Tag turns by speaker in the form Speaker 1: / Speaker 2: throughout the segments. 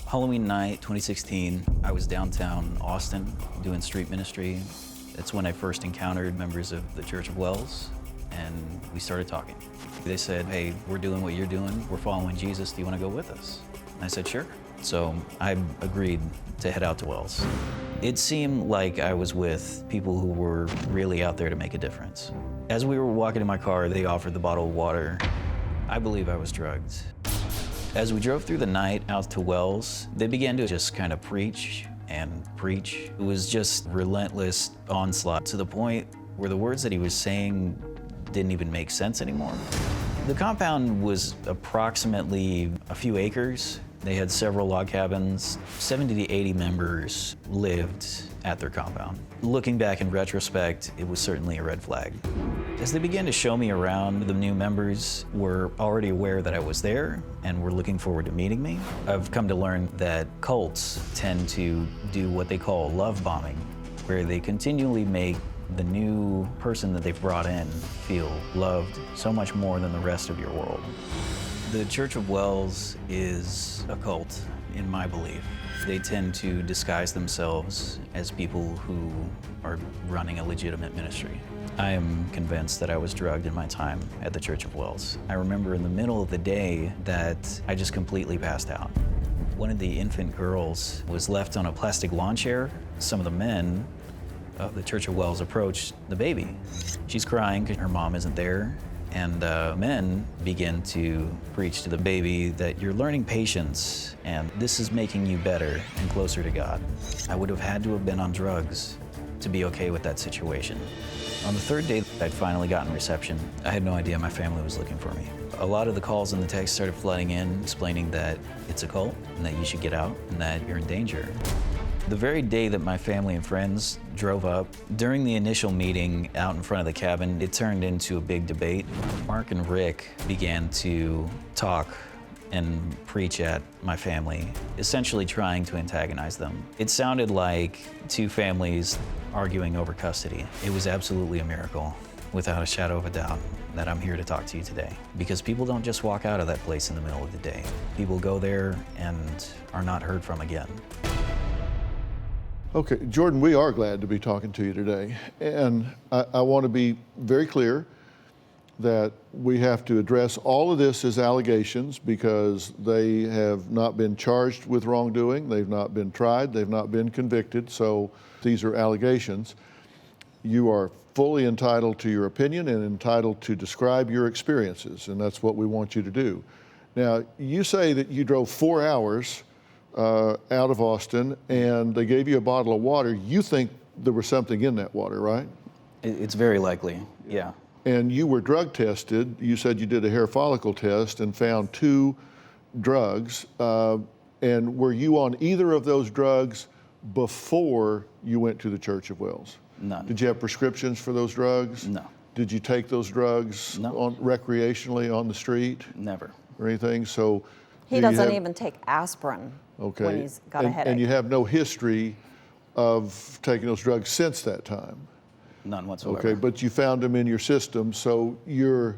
Speaker 1: Halloween night, 2016, I was downtown Austin doing street ministry. That's when I first encountered members of the Church of Wells, and we started talking. They said, hey, we're doing what you're doing. We're following Jesus. Do you want to go with us? And I said, sure. So I agreed to head out to Wells. It seemed like I was with people who were really out there to make a difference. As we were walking in my car, they offered the bottle of water. I believe I was drugged. As we drove through the night out to Wells, they began to just kind of preach and preach. It was just relentless onslaught to the point where the words that he was saying didn't even make sense anymore. The compound was approximately a few acres. They had several log cabins. 70 to 80 members lived at their compound. Looking back in retrospect, it was certainly a red flag. As they began to show me around, the new members were already aware that I was there and were looking forward to meeting me. I've come to learn that cults tend to do what they call love bombing, where they continually make the new person that they've brought in feel loved so much more than the rest of your world. The Church of Wells is a cult, in my belief. They tend to disguise themselves as people who are running a legitimate ministry. I am convinced that I was drugged in my time at the Church of Wells. I remember in the middle of the day that I just completely passed out. One of the infant girls was left on a plastic lawn chair. Some of the men of the Church of Wells approached the baby. She's crying because her mom isn't there. And men begin to preach to the baby that you're learning patience and this is making you better and closer to God. I would have had to have been on drugs to be okay with that situation. On the third day, I'd finally gotten reception. I had no idea my family was looking for me. A lot of the calls and the texts started flooding in, explaining that it's a cult and that you should get out and that you're in danger. The very day that my family and friends drove up, during the initial meeting out in front of the cabin, it turned into a big debate. Mark and Rick began to talk and preach at my family, essentially trying to antagonize them. It sounded like two families arguing over custody. It was absolutely a miracle, without a shadow of a doubt, that I'm here to talk to you today. Because people don't just walk out of that place in the middle of the day. People go there and are not heard from again.
Speaker 2: Okay, Jordan, we are glad to be talking to you today. And I want to be very clear that we have to address all of this as allegations because they have not been charged with wrongdoing, they've not been tried, they've not been convicted, so these are allegations. You are fully entitled to your opinion and entitled to describe your experiences, and that's what we want you to do. Now, you say that you drove 4 hours out of Austin, and they gave you a bottle of water. You think there was something in that water, right?
Speaker 1: It's very likely, yeah.
Speaker 2: And you were drug tested. You said you did a hair follicle test and found 2 drugs. And were you on either of those drugs before you went to the Church of Wells?
Speaker 1: None.
Speaker 2: Did you have prescriptions for those drugs?
Speaker 1: No.
Speaker 2: Did you take those drugs recreationally on the street?
Speaker 1: Never.
Speaker 2: Or anything? So
Speaker 3: he doesn't even take aspirin when he's got a headache.
Speaker 2: And you have no history of taking those drugs since that time?
Speaker 1: None whatsoever.
Speaker 2: Okay, but you found them in your system, so you're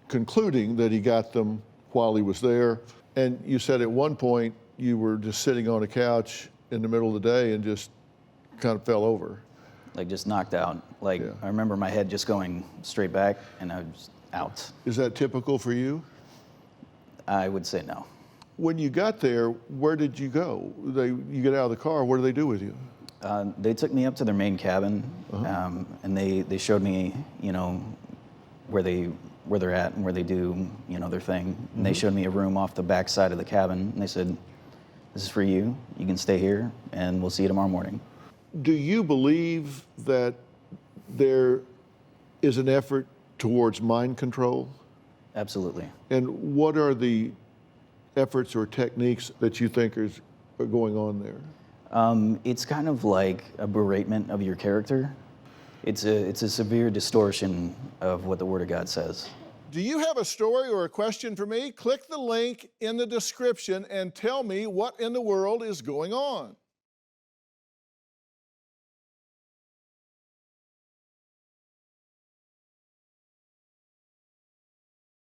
Speaker 2: concluding that he got them while he was there. And you said at one point you were just sitting on a couch in the middle of the day and just kind of fell over.
Speaker 1: Like just knocked out. Like I remember my head just going straight back and I was out.
Speaker 2: Is that typical for you?
Speaker 1: I would say no.
Speaker 2: When you got there, where did you go? You get out of the car, what do they do with you?
Speaker 1: They took me up to their main cabin, and they showed me, you know, where they're at and where they do, you know, their thing. And they showed me a room off the back side of the cabin, and they said, "This is for you. You can stay here, and we'll see you tomorrow morning."
Speaker 2: Do you believe that there is an effort towards mind control?
Speaker 1: Absolutely.
Speaker 2: And what are the efforts or techniques that you think are going on there?
Speaker 1: It's kind of like a beratement of your character. It's a severe distortion of what the Word of God says.
Speaker 4: Do you have a story or a question for me? Click the link in the description and tell me what in the world is going on.